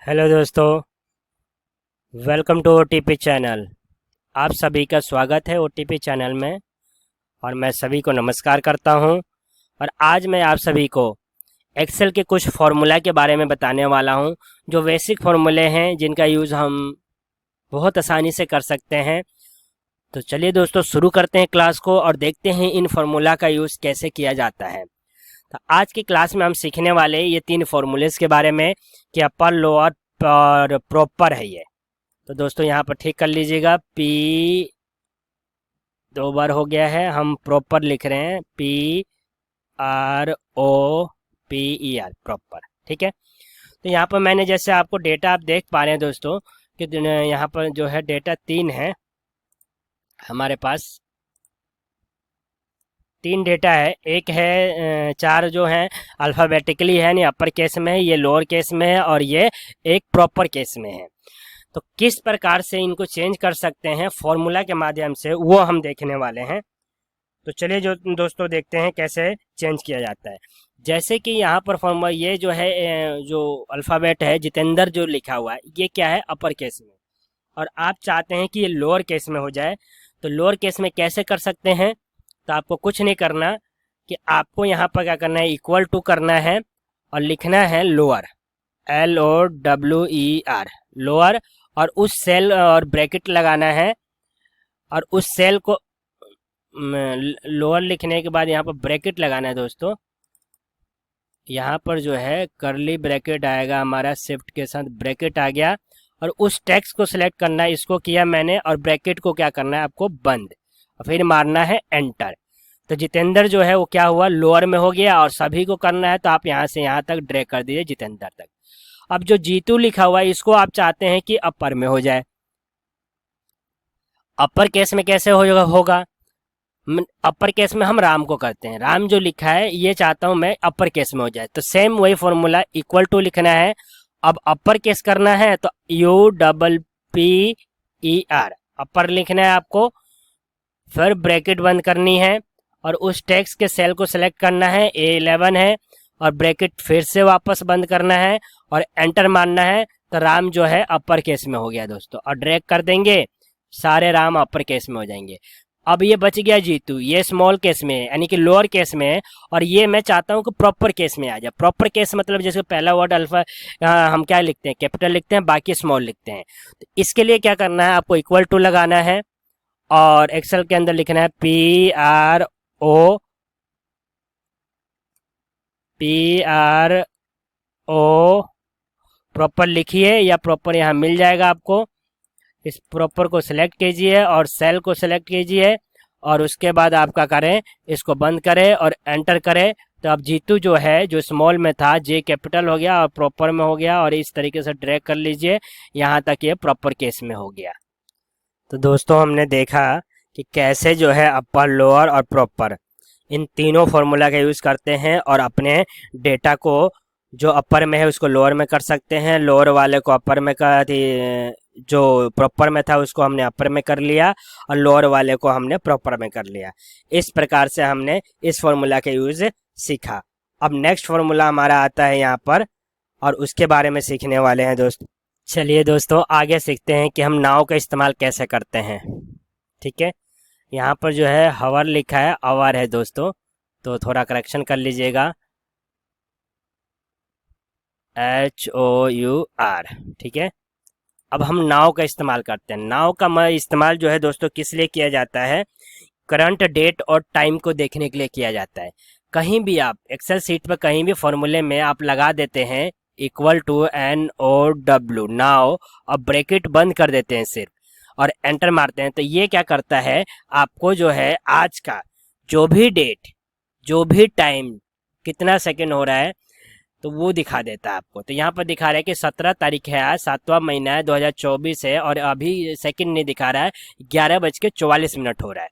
Hello दोस्तों, welcome to OTP channel. आप सभी का स्वागत है ओटीपी चैनल में और मैं सभी को नमस्कार करता हूं। और आज मैं आप सभी को एक्सेल के कुछ फार्मूला के बारे में बताने वाला हूं, जो बेसिक फार्मूले हैं जिनका यूज़ हम बहुत आसानी से कर सकते हैं। तो चलिए दोस्तों, शुरू करते हैं क्लास को और देखते हैं इन फार्मूला का यूज़ कैसे किया जाता है। तो आज की क्लास में हम सीखने वाले ये तीन फार्मूलेस के बारे में कि अपर, लोअर और प्रॉपर है ये। तो दोस्तों यहाँ पर ठीक कर लीजिएगा, पी दो बार हो गया है, हम प्रॉपर लिख रहे हैं, PROPER प्रॉपर। ठीक है। तो यहाँ पर मैंने जैसे आपको डेटा आप देख पा रहे हैं दोस्तों कि यहाँ पर जो है डेटा तीन है हमारे पास। तीन डेटा है, एक है चार जो है अल्फ़ाबेटिकली है, यानी अपर केस में है, ये लोअर केस में है और ये एक प्रॉपर केस में है। तो किस प्रकार से इनको चेंज कर सकते हैं फॉर्मूला के माध्यम से, वो हम देखने वाले हैं। तो चलिए जो दोस्तों देखते हैं कैसे चेंज किया जाता है। जैसे कि यहाँ पर फॉर्मूला ये जो है जो अल्फ़ाबेट है जितेंद्र जो लिखा हुआ है, ये क्या है अपर केस में, और आप चाहते हैं कि ये लोअर केस में हो जाए। तो लोअर केस में कैसे कर सकते हैं? तो आपको कुछ नहीं करना, कि आपको यहाँ पर क्या करना है, इक्वल टू करना है और लिखना है लोअर, LOWER लोअर, और उस सेल और ब्रैकेट लगाना है, और उस सेल को लोअर लिखने के बाद यहाँ पर ब्रैकेट लगाना है दोस्तों। यहाँ पर जो है करली ब्रैकेट आएगा हमारा, शिफ्ट के साथ ब्रैकेट आ गया, और उस टेक्स्ट को सिलेक्ट करना है, इसको किया मैंने, और ब्रैकेट को क्या करना है आपको बंद, और फिर मारना है एंटर। तो जितेंद्र जो है वो क्या हुआ, लोअर में हो गया, और सभी को करना है तो आप यहाँ से यहाँ तक ड्रैग कर दीजिए जितेंद्र तक। अब जो जीतू लिखा हुआ है इसको आप चाहते हैं कि अपर में हो जाए। अपर केस में कैसे होगा? अपर केस में हम राम को करते हैं, राम जो लिखा है ये चाहता हूं मैं अपर केस में हो जाए। तो सेम वही फॉर्मूला, इक्वल टू लिखना है। अब अपर केस करना है तो UPPER अपर लिखना है आपको, फिर ब्रैकेट बंद करनी है, और उस टेक्स्ट के सेल को सिलेक्ट करना है, A11 है, और ब्रैकेट फिर से वापस बंद करना है और एंटर मारना है। तो राम जो है अपर केस में हो गया दोस्तों, और ड्रैग कर देंगे, सारे राम अपर केस में हो जाएंगे। अब ये बच गया जीतू, ये स्मॉल केस में है, यानी कि लोअर केस में है, और ये मैं चाहता हूँ कि प्रॉपर केस में आ जाए। प्रॉपर केस मतलब जैसे पहला वर्ड अल्फा हम क्या लिखते हैं, कैपिटल लिखते हैं, बाकी स्मॉल लिखते हैं। तो इसके लिए क्या करना है, आपको इक्वल टू लगाना है, और एक्सेल के अंदर लिखना है PRO प्रॉपर लिखिए, या प्रॉपर यहाँ मिल जाएगा आपको। इस प्रॉपर को सिलेक्ट कीजिए और सेल को सिलेक्ट कीजिए, और उसके बाद आपका करें, इसको बंद करें और एंटर करें। तो अब जीतू जो है, जो स्मॉल में था, जे कैपिटल हो गया और प्रॉपर में हो गया, और इस तरीके से ड्रैग कर लीजिए यहाँ तक ये प्रॉपर केस में हो गया। तो दोस्तों हमने देखा कि कैसे जो है अपर, लोअर और प्रॉपर, इन तीनों फॉर्मूला का यूज़ करते हैं, और अपने डेटा को जो अपर में है उसको लोअर में कर सकते हैं, लोअर वाले को अपर में कर, जो प्रॉपर में था उसको हमने अपर में कर लिया, और लोअर वाले को हमने प्रॉपर में कर लिया। इस प्रकार से हमने इस फॉर्मूला का यूज़ सीखा। अब नेक्स्ट फॉर्मूला हमारा आता है यहाँ पर, और उसके बारे में सीखने वाले हैं दोस्त। चलिए दोस्तों आगे सीखते हैं कि हम नाव का इस्तेमाल कैसे करते हैं। ठीक है, यहाँ पर जो है हवर लिखा है, आवर है दोस्तों, तो थोड़ा करेक्शन कर लीजिएगा, HOUR। ठीक है, अब हम नाव का इस्तेमाल करते हैं। नाव का इस्तेमाल जो है दोस्तों किस लिए किया जाता है, करंट डेट और टाइम को देखने के लिए किया जाता है। कहीं भी आप एक्सेल सीट पर कहीं भी फॉर्मूले में आप लगा देते हैं इक्वल टू NOW नाव, और ब्रैकेट बंद कर देते हैं सिर्फ, और एंटर मारते हैं, तो ये क्या करता है, आपको जो है आज का जो भी डेट, जो भी टाइम, कितना सेकंड हो रहा है, तो वो दिखा देता है आपको। तो यहाँ पर दिखा रहा है कि 17 तारीख है, आज 7वां महीना है, 2024 है, और अभी सेकंड नहीं दिखा रहा है, 11:44 हो रहा है।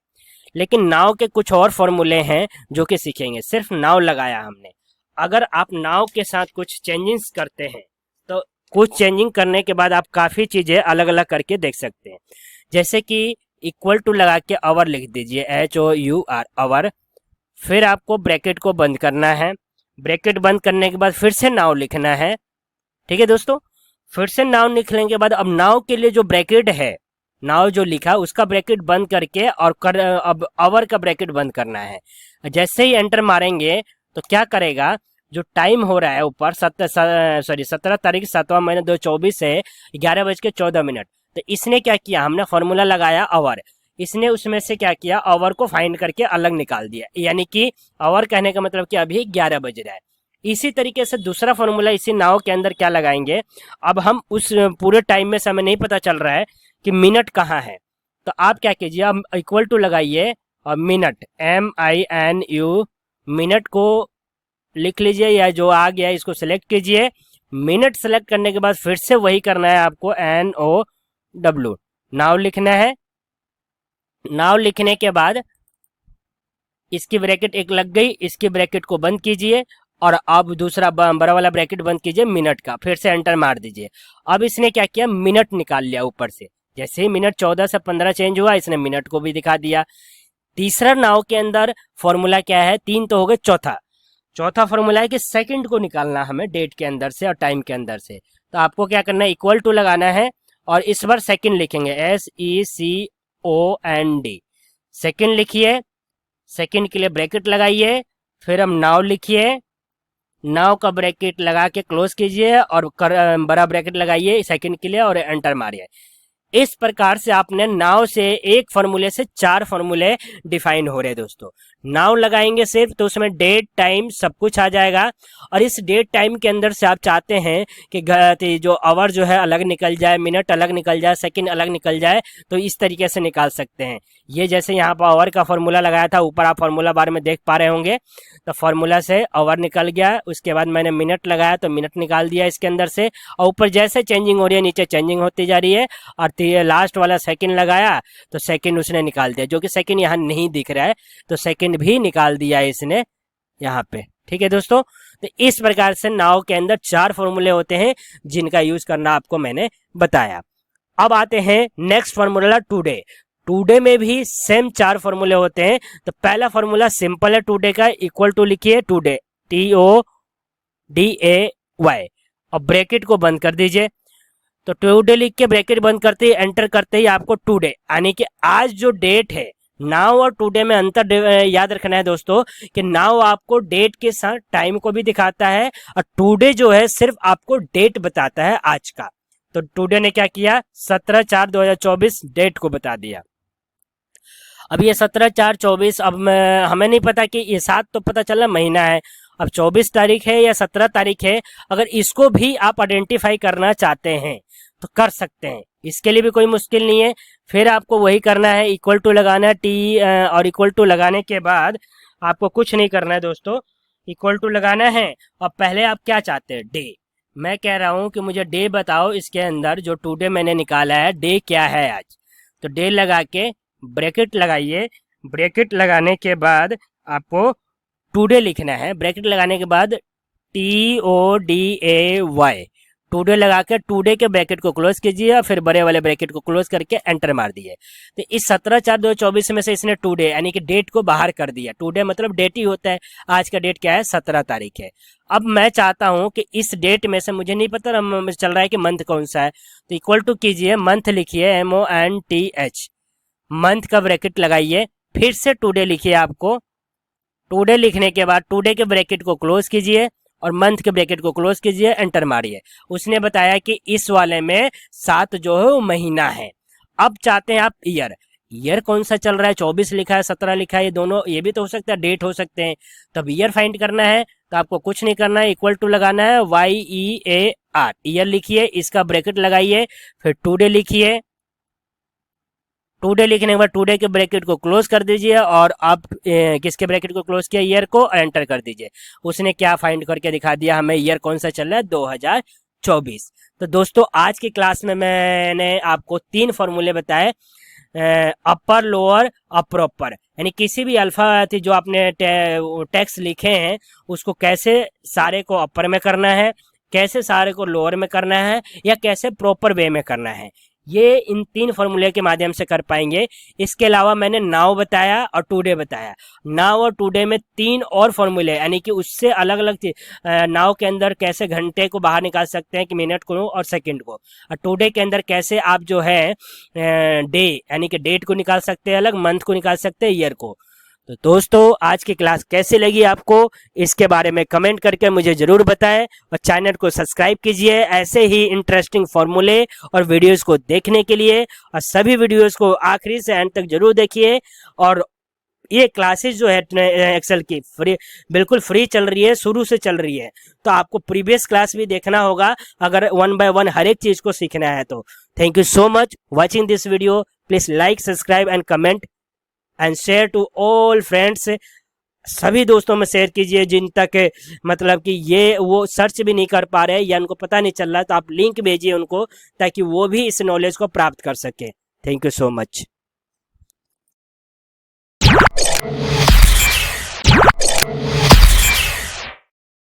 लेकिन नाव के कुछ और फॉर्मूले हैं जो कि सीखेंगे, सिर्फ नाव लगाया हमने। अगर आप नाव के साथ कुछ चेंजिंग करते हैं, तो कुछ चेंजिंग करने के बाद आप काफ़ी चीज़ें अलग अलग करके देख सकते हैं। जैसे कि इक्वल टू लगा के आवर लिख दीजिए, HOUR आवर, फिर आपको ब्रैकेट को बंद करना है, ब्रैकेट बंद करने के बाद फिर से नाव लिखना है। ठीक है दोस्तों, फिर से नाउ लिखने के बाद अब नाउ के लिए जो ब्रैकेट है, नाउ जो लिखा उसका ब्रैकेट बंद करके और अब आवर का ब्रैकेट बंद करना है। जैसे ही एंटर मारेंगे तो क्या करेगा, जो टाइम हो रहा है ऊपर 17 तारीख 7वां महीना 2024 है 11:14। तो इसने क्या किया, हमने फॉर्मूला लगाया आवर, इसने उसमें से क्या किया, आवर को फाइंड करके अलग निकाल दिया, यानी कि आवर कहने का मतलब कि अभी 11 बज रहा है। इसी तरीके से दूसरा फॉर्मूला इसी नाव के अंदर क्या लगाएंगे, अब हम उस पूरे टाइम में से हमें नहीं पता चल रहा है कि मिनट कहाँ है, तो आप क्या कीजिए, अब इक्वल टू लगाइए और मिनट MINU मिनट को लिख लीजिए, या जो आ गया इसको सिलेक्ट कीजिए। मिनट सेलेक्ट करने के बाद फिर से वही करना है आपको, NOW नाउ लिखना है। नाउ लिखने के बाद इसकी ब्रैकेट एक लग गई, इसकी ब्रैकेट को बंद कीजिए और अब दूसरा बड़ा वाला ब्रैकेट बंद कीजिए मिनट का, फिर से एंटर मार दीजिए। अब इसने क्या किया, मिनट निकाल लिया ऊपर से, जैसे ही मिनट 14 से 15 चेंज हुआ इसने मिनट को भी दिखा दिया। तीसरा नाव के अंदर फॉर्मूला क्या है, 3 तो हो गए, चौथा फॉर्मूला है कि सेकंड को निकालना हमें डेट के अंदर से और टाइम के अंदर से। तो आपको क्या करना है, इक्वल टू लगाना है और इस बार सेकंड लिखेंगे, SECOND सेकंड लिखिए। सेकंड के लिए ब्रैकेट लगाइए, फिर हम नाव लिखिए, नाव का ब्रैकेट लगा के क्लोज कीजिए और बड़ा ब्रैकेट लगाइए सेकंड के लिए और एंटर मारिए। इस प्रकार से आपने नाव से एक फॉर्मूले से 4 फॉर्मूले डिफाइन हो रहे हैं दोस्तों। नाव लगाएंगे सिर्फ तो उसमें डेट टाइम सब कुछ आ जाएगा, और इस डेट टाइम के अंदर से आप चाहते हैं कि जो आवर जो है अलग निकल जाए, मिनट अलग निकल जाए, सेकंड अलग निकल जाए, तो इस तरीके से निकाल सकते हैं। ये जैसे यहाँ पर आवर का फॉर्मूला लगाया था, ऊपर आप फॉर्मूला बार में देख पा रहे होंगे, तो फॉर्मूला से आवर निकल गया, उसके बाद मैंने मिनट लगाया तो मिनट निकाल दिया इसके अंदर से, और ऊपर जैसे चेंजिंग हो रही है नीचे चेंजिंग होती जा रही है, और लास्ट वाला सेकंड लगाया तो सेकंड उसने निकाल दिया, जो कि सेकंड यहाँ नहीं दिख रहा है तो सेकंड भी निकाल दिया इसने यहाँ पे। ठीक है दोस्तों, तो इस प्रकार से नाव के अंदर 4 फॉर्मूले होते हैं जिनका यूज करना आपको मैंने बताया। अब आते हैं नेक्स्ट फॉर्मूला टुडे में भी सेम 4 फॉर्मूले होते हैं। तो पहला फॉर्मूला सिंपल है टुडे का, इक्वल टू लिखिए टुडे TODAY और ब्रैकेट को बंद कर दीजिए। तो टुडे लिख के ब्रैकेट बंद करते ही एंटर करते ही आपको टुडे यानी कि आज जो डेट है, नाउ और टुडे में अंतर याद रखना है दोस्तों कि नाउ आपको डेट के साथ टाइम को भी दिखाता है और टुडे जो है सिर्फ आपको डेट बताता है आज का। तो टुडे ने क्या किया, 17/4/2024 डेट को बता दिया। अब ये 17/4/24 अब हमें नहीं पता कि ये 7 तो पता चला महीना है, अब 24 तारीख है या 17 तारीख है, अगर इसको भी आप आइडेंटिफाई करना चाहते हैं तो कर सकते हैं, इसके लिए भी कोई मुश्किल नहीं है। फिर आपको वही करना है, इक्वल टू लगाना है और इक्वल टू लगाने के बाद आपको कुछ नहीं करना है दोस्तों, इक्वल टू लगाना है। और पहले आप क्या चाहते हैं, डे, मैं कह रहा हूं कि मुझे डे बताओ, इसके अंदर जो टुडे मैंने निकाला है डे क्या है आज, तो डे लगा के ब्रैकेट लगाइए। ब्रैकेट लगाने के बाद आपको टुडे लिखना है, ब्रैकेट लगाने के बाद TODAY टुडे लगा के टुडे के ब्रैकेट को क्लोज कीजिए और फिर बड़े वाले ब्रैकेट को क्लोज करके एंटर मार दिए। तो इस 17/4/2024 में से इसने टुडे यानी कि डेट को बाहर कर दिया। टुडे मतलब डेट ही होता है, आज का डेट क्या है, 17 तारीख है। अब मैं चाहता हूं कि इस डेट में से, मुझे नहीं पता मुझे चल रहा है कि मंथ कौन सा है, तो इक्वल टू कीजिए, मंथ लिखिए MONTH, मंथ का ब्रैकेट लगाइए, फिर से टुडे लिखिए। आपको टुडे लिखने के बाद टुडे के ब्रैकेट को क्लोज कीजिए और मंथ के ब्रैकेट को क्लोज कीजिए, एंटर मारिए। उसने बताया कि इस वाले में 7 जो है वो महीना है। अब चाहते हैं आप ईयर, ईयर कौन सा चल रहा है, 24 लिखा है 17 लिखा है, ये दोनों, ये भी तो हो सकता है डेट हो सकते हैं। तब ईयर फाइंड करना है तो आपको कुछ नहीं करना है, इक्वल टू लगाना है YEAR, ईयर लिखिए, इसका ब्रैकेट लगाइए, फिर टुडे लिखिए। टुडे लिखने के बाद टुडे के ब्रैकेट को क्लोज कर दीजिए और आप किसके ब्रैकेट को क्लोज किया, ईयर को, एंटर कर दीजिए। उसने क्या फाइंड करके दिखा दिया हमें, ईयर कौन सा चल रहा है, 2024। तो दोस्तों आज की क्लास में मैंने आपको 3 फॉर्मूले बताए, अपर, लोअर और प्रॉपर, यानी किसी भी अल्फा जो आपने टेक्स्ट लिखे हैं उसको कैसे सारे को अपर में करना है, कैसे सारे को लोअर में करना है, या कैसे प्रॉपर वे में करना है। ये इन 3 फॉर्मूले के माध्यम से कर पाएंगे। इसके अलावा मैंने नाउ बताया और टुडे बताया। नाउ और टुडे में 3 और फॉर्मूले, यानी कि उससे अलग अलग चीज। नाउ के अंदर कैसे घंटे को बाहर निकाल सकते हैं कि मिनट को और सेकंड को, और टुडे के अंदर कैसे आप जो है डे यानी कि डेट को निकाल सकते हैं अलग, मंथ को निकाल सकते हैं, ईयर को। तो दोस्तों आज की क्लास कैसी लगी आपको, इसके बारे में कमेंट करके मुझे जरूर बताएं, और चैनल को सब्सक्राइब कीजिए ऐसे ही इंटरेस्टिंग फॉर्मूले और वीडियोस को देखने के लिए। और सभी वीडियोस को आखिरी से एंड तक जरूर देखिए। और ये क्लासेस जो है एक्सेल की बिल्कुल फ्री चल रही है, शुरू से चल रही है। तो आपको प्रीवियस क्लास भी देखना होगा अगर 1 बाय 1 हर एक चीज को सीखना है तो। Thank you so much watching this video. Please like, subscribe and comment and share to all friends. सभी दोस्तों में शेयर कीजिए जिन तक मतलब कि ये वो सर्च भी नहीं कर पा रहे या उनको पता नहीं चल रहा, तो आप लिंक भेजिए उनको ताकि वो भी इस नॉलेज को प्राप्त कर सके। Thank you so much.